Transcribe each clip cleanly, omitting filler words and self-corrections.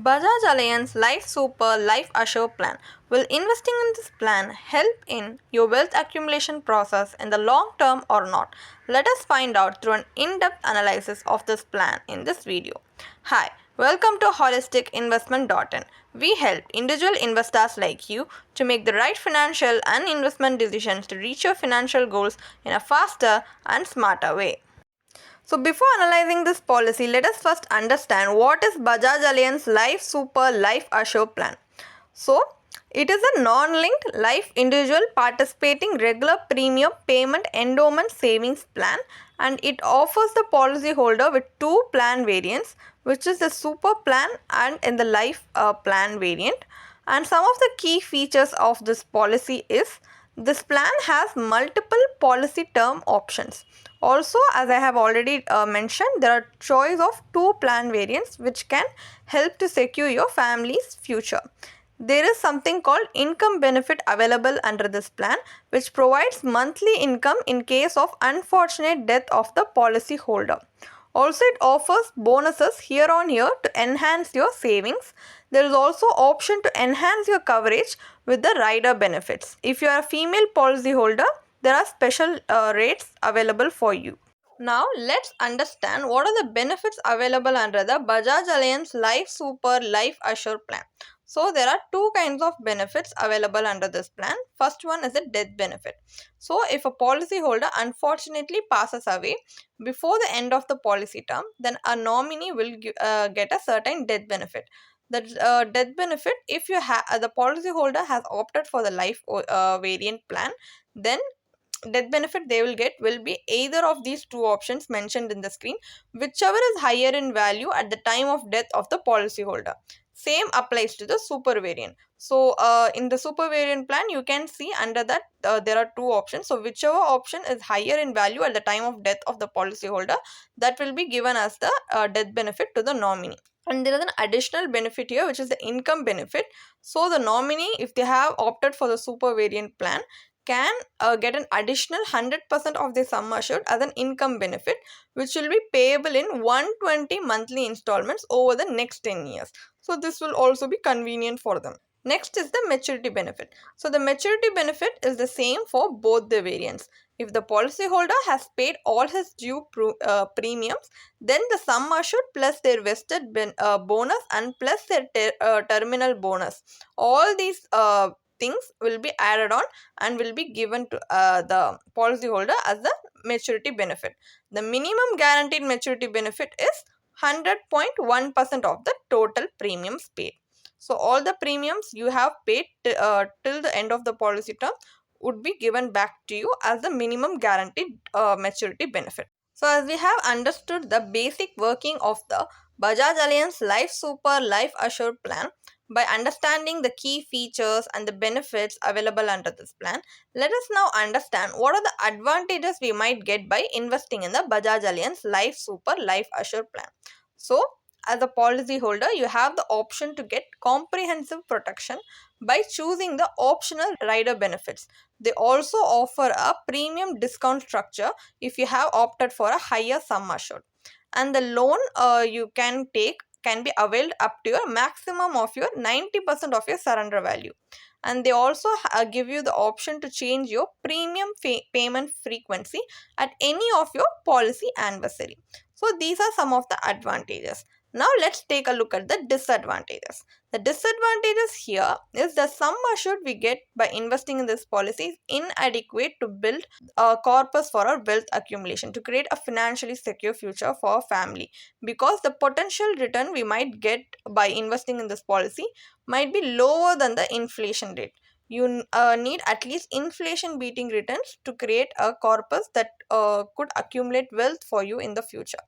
Bajaj Allianz Life Super Life Assure Plan. Will investing in this plan help in your wealth accumulation process in the long term or not? Let us find out through an in-depth analysis of this plan in this video. Hi, welcome to holisticinvestment.in. We help individual investors like you to make the right financial and investment decisions to reach your financial goals in a faster and smarter way. So before analyzing this policy, let us first understand what is Bajaj Allianz Life Super Life Assure Plan. So it is a non-linked life individual participating regular premium payment endowment savings plan, and it offers the policyholder with two plan variants, which is the super plan and in the life plan variant. And some of the key features of this policy is this plan has multiple policy term options. Also, as I have already mentioned, there are choice of two plan variants which can help to secure your family's future. There is something called income benefit available under this plan, which provides monthly income in case of unfortunate death of the policy holder. Also, it offers bonuses year on year to enhance your savings. There is also option to enhance your coverage with the rider benefits. If you are a female policyholder, there are special rates available for you. Now let's understand what are the benefits available under the Bajaj Allianz Life Super Life Assure Plan. So there are two kinds of benefits available under this plan. First one is a death benefit. So if a policyholder unfortunately passes away before the end of the policy term, then a nominee will get a certain death benefit. The death benefit, if the policyholder has opted for the life variant plan, then death benefit they will get will be either of these two options mentioned in the screen, whichever is higher in value at the time of death of the policyholder. Same applies to the super variant. So in the super variant plan, you can see under that there are two options. So whichever option is higher in value at the time of death of the policyholder, that will be given as the death benefit to the nominee. And there is an additional benefit here, which is the income benefit. So the nominee, if they have opted for the super variant plan, can get an additional 100% of the sum assured as an income benefit, which will be payable in 120 monthly installments over the next 10 years. So this will also be convenient for them. Next is the maturity benefit. So the maturity benefit is the same for both the variants. If the policyholder has paid all his due premiums, then the sum assured plus their vested bonus and plus their terminal bonus, all these things will be added on and will be given to the policyholder as the maturity benefit. The minimum guaranteed maturity benefit is 100.1% of the total premiums paid. So all the premiums you have paid till the end of the policy term would be given back to you as the minimum guaranteed maturity benefit. So as we have understood the basic working of the Bajaj Allianz Life Super Life Assure Plan, by understanding the key features and the benefits available under this plan, let us now understand what are the advantages we might get by investing in the Bajaj Allianz Life Super Life Assure Plan. So, as a policyholder, you have the option to get comprehensive protection by choosing the optional rider benefits. They also offer a premium discount structure if you have opted for a higher sum assured. And the loan you can take can be availed up to your maximum of your 90% of your surrender value. And they also give you the option to change your premium payment frequency at any of your policy anniversary. So these are some of the advantages. Now let's take a look at the disadvantages. The disadvantages here is the sum assured we get by investing in this policy is inadequate to build a corpus for our wealth accumulation, to create a financially secure future for our family, because the potential return we might get by investing in this policy might be lower than the inflation rate. You need at least inflation beating returns to create a corpus that could accumulate wealth for you in the future.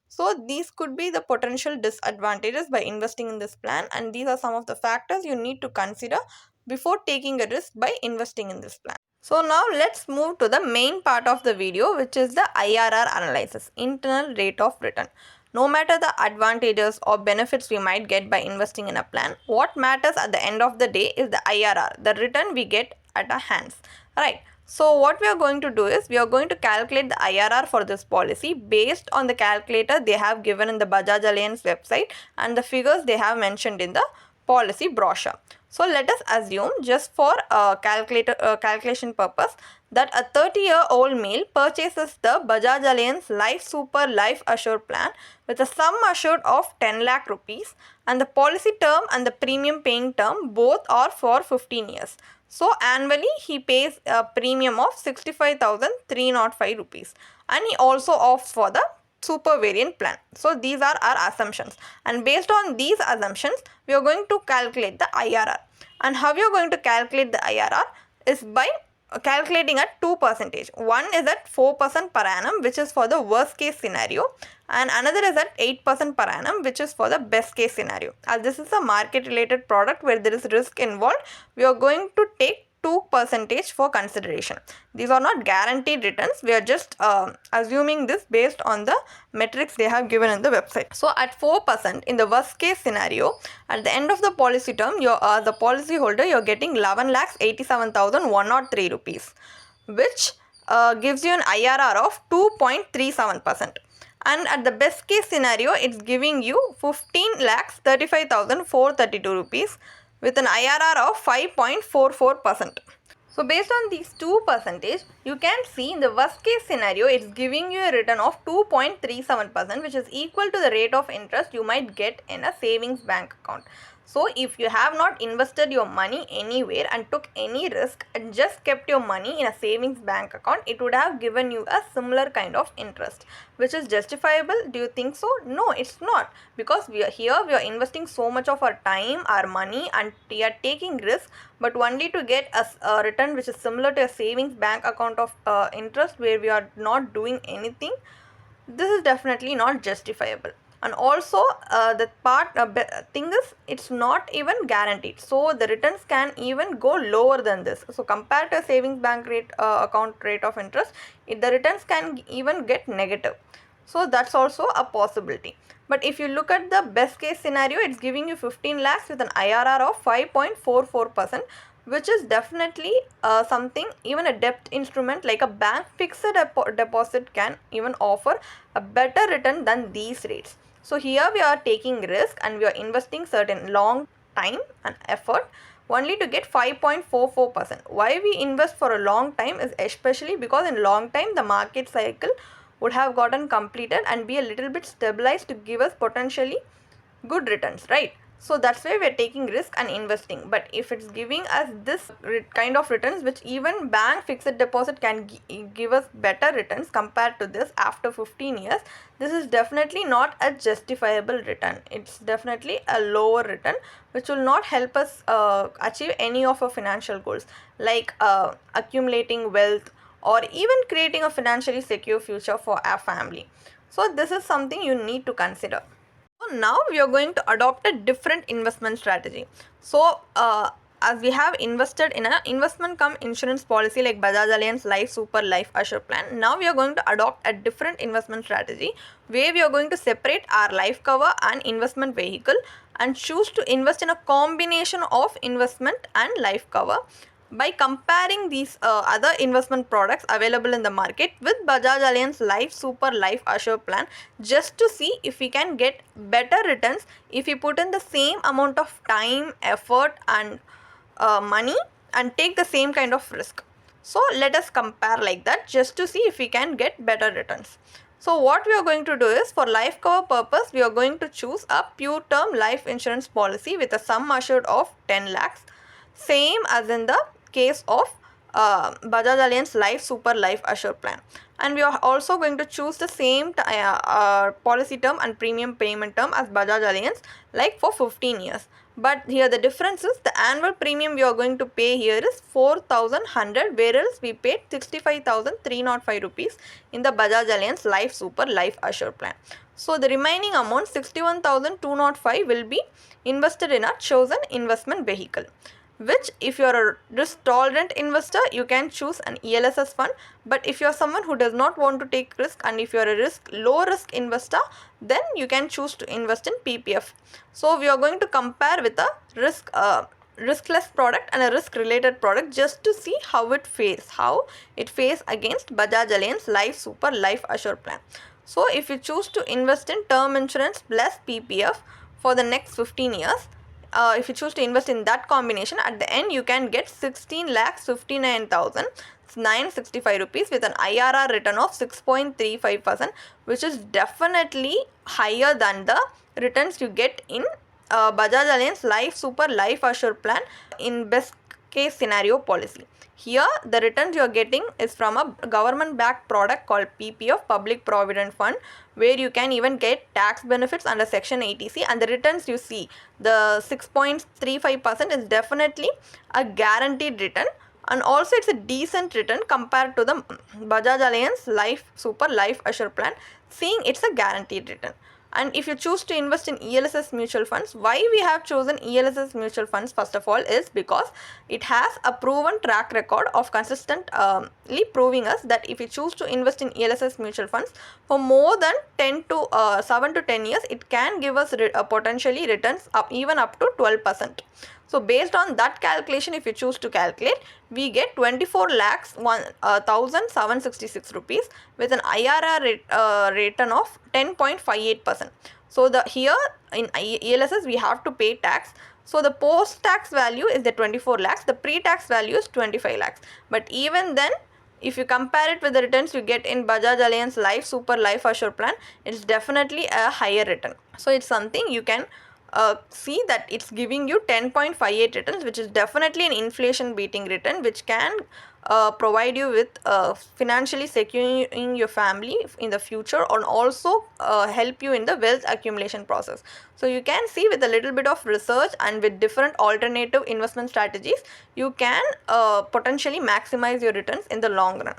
So these could be the potential disadvantages by investing in this plan, and these are some of the factors you need to consider before taking a risk by investing in this plan. So now let's move to the main part of the video, which is the IRR analysis, internal rate of return. No matter the advantages or benefits we might get by investing in a plan, what matters at the end of the day is the IRR, the return we get at our hands. Right. So what we are going to do is we are going to calculate the IRR for this policy based on the calculator they have given in the Bajaj Allianz website and the figures they have mentioned in the policy brochure. So let us assume, just for calculation purpose, that a 30-year-old male purchases the Bajaj Allianz Life Super Life Assure plan with a sum assured of 10 lakh rupees, and the policy term and the premium paying term both are for 15 years. So annually he pays a premium of 65,305 rupees, and he also opts for the super variant plan. So these are our assumptions, and based on these assumptions we are going to calculate the IRR. And how we are going to calculate the IRR is by calculating at 2%. One is at 4% per annum, which is for the worst case scenario, and another is at 8% per annum, which is for the best case scenario. As this is a market related product where there is risk involved, we are going to take 2% for consideration. These are not guaranteed returns. We are just assuming this based on the metrics they have given in the website. So at 4% in the worst case scenario, at the end of the policy term, the policy holder, you're getting 11,87,103 rupees, which gives you an IRR of 2.37%. And at the best case scenario, it's giving you 15,35,432 rupees with an IRR of 5.44%. So based on these 2%, you can see in the worst case scenario, it's giving you a return of 2.37%, which is equal to the rate of interest you might get in a savings bank account. So if you have not invested your money anywhere and took any risk and just kept your money in a savings bank account, it would have given you a similar kind of interest, which is justifiable. Do you think so? No, it's not, because we are investing so much of our time, our money, and we are taking risk, but only to get a return which is similar to a savings bank account of interest where we are not doing anything. This is definitely not justifiable. And also the thing is, it's not even guaranteed, so the returns can even go lower than this. So compared to a savings bank rate account rate of interest, the returns can even get negative. So that's also a possibility. But if you look at the best case scenario, it's giving you 15 lakhs with an IRR of 5.44%, which is definitely something even a debt instrument like a bank fixed deposit can even offer a better return than these rates. So here we are taking risk and we are investing certain long time and effort only to get 5.44%. Why we invest for a long time is especially because in long time the market cycle would have gotten completed and be a little bit stabilized to give us potentially good returns, right? So that's why we're taking risk and investing. But if it's giving us this kind of returns, which even bank fixed deposit can give us better returns compared to this after 15 years, this is definitely not a justifiable return. It's definitely a lower return which will not help us achieve any of our financial goals, like accumulating wealth or even creating a financially secure future for our family. So this is something you need to consider. So now we are going to adopt a different investment strategy. So as we have invested in an investment cum insurance policy like Bajaj Allianz Life Super Life Assure plan, now we are going to adopt a different investment strategy where we are going to separate our life cover and investment vehicle and choose to invest in a combination of investment and life cover by comparing these other investment products available in the market with Bajaj Allianz Life Super Life Assure plan, just to see if we can get better returns if we put in the same amount of time, effort and money and take the same kind of risk. So let us compare like that just to see if we can get better returns. So what we are going to do is, for life cover purpose, we are going to choose a pure term life insurance policy with a sum assured of 10 lakhs, same as in the case of Bajaj Allianz Life Super Life Assure plan. And we are also going to choose the same policy term and premium payment term as Bajaj Allianz, like for 15 years. But here the difference is the annual premium we are going to pay here is 4,100, whereas we paid 65,305 rupees in the Bajaj Allianz Life Super Life Assure plan. So the remaining amount 61,205 will be invested in a chosen investment vehicle, which if you are a risk tolerant investor, you can choose an ELSS fund. But if you are someone who does not want to take risk and if you are a low risk investor, then you can choose to invest in PPF. So we are going to compare with the risk riskless product and a risk related product just to see how it fares against Bajaj Allianz Life Super Life Assure plan. So if you choose to invest in term insurance plus PPF for the next 15 years, if you choose to invest in that combination, at the end you can get 16 lakhs 59,965 rupees with an IRR return of 6.35%, which is definitely higher than the returns you get in Bajaj Allianz Life Super Life Assure plan in best case scenario policy. Here, the returns you are getting is from a government backed product called PPF, Public Provident Fund, where you can even get tax benefits under Section 80C, and the returns you see, the 6.35% is definitely a guaranteed return, and also it's a decent return compared to the Bajaj Allianz Life Super Life Assure plan, seeing it's a guaranteed return. And if you choose to invest in ELSS mutual funds, why we have chosen ELSS mutual funds first of all is because it has a proven track record of consistently proving us that if you choose to invest in ELSS mutual funds for more than 7 to 10 years, it can give us potentially returns even up to 12%. So based on that calculation, if you choose to calculate, we get 24 lakhs 1,766 rupees with an IRR return of 10.58%. So here in ELSS we have to pay tax. So the post-tax value is the 24 lakhs, the pre-tax value is 25 lakhs. But even then, if you compare it with the returns you get in Bajaj Allianz Life Super Life Assure plan, it's definitely a higher return. So it's something you can see that it's giving you 10.58 returns, which is definitely an inflation beating return, which can provide you with financially securing your family in the future, and also help you in the wealth accumulation process. So you can see with a little bit of research and with different alternative investment strategies, you can potentially maximize your returns in the long run.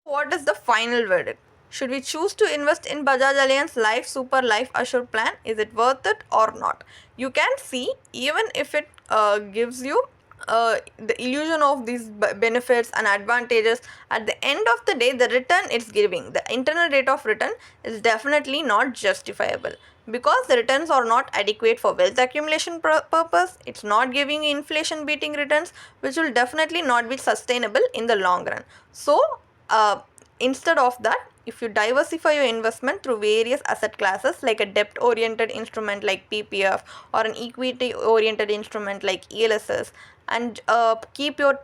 What is the final verdict? Should we choose to invest in Bajaj Allianz Life Super Life Assure plan? Is it worth it or not? You can see, even if it gives you the illusion of these benefits and advantages, at the end of the day, the return it's giving, the internal rate of return, is definitely not justifiable, because the returns are not adequate for wealth accumulation purpose. It's not giving inflation beating returns, which will definitely not be sustainable in the long run. So instead of that, if you diversify your investment through various asset classes like a debt oriented instrument like PPF or an equity oriented instrument like ELSS, and keep your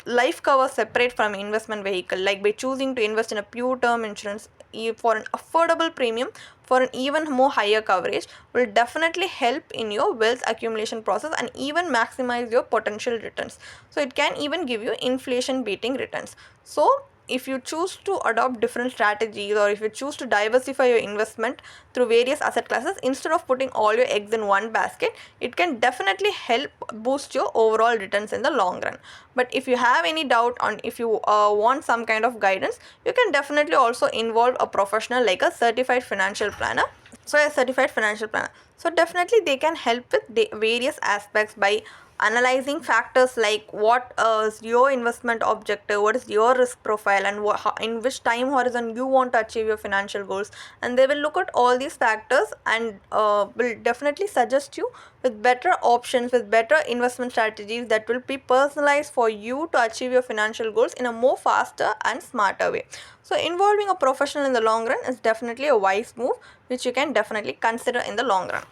life cover separate from investment vehicle, like by choosing to invest in a pure term insurance for an affordable premium for an even more higher coverage, will definitely help in your wealth accumulation process and even maximize your potential returns. So it can even give you inflation beating returns. So if you choose to adopt different strategies, or if you choose to diversify your investment through various asset classes instead of putting all your eggs in one basket, it can definitely help boost your overall returns in the long run. But if you have any doubt on, if you want some kind of guidance, you can definitely also involve a professional like a certified financial planner. So a certified financial planner, so definitely they can help with various aspects by analyzing factors like what is your investment objective, what is your risk profile, and in which time horizon you want to achieve your financial goals. And they will look at all these factors and will definitely suggest you with better options, with better investment strategies that will be personalized for you to achieve your financial goals in a more faster and smarter way. So involving a professional in the long run is definitely a wise move, which you can definitely consider in the long run.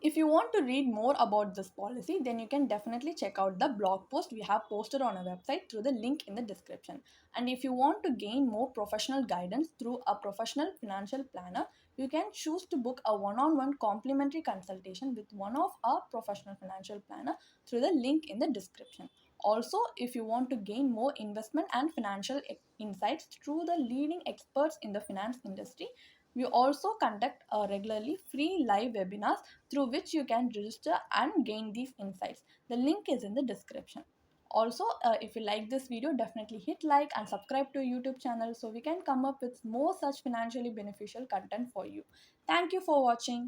If you want to read more about this policy, then you can definitely check out the blog post we have posted on our website through the link in the description. And if you want to gain more professional guidance through a professional financial planner, you can choose to book a one-on-one complimentary consultation with one of our professional financial planner through the link in the description. Also, if you want to gain more investment and financial insights through the leading experts in the finance industry, we also conduct regularly free live webinars through which you can register and gain these insights. The link is in the description. Also, if you like this video, definitely hit like and subscribe to YouTube channel so we can come up with more such financially beneficial content for you. Thank you for watching.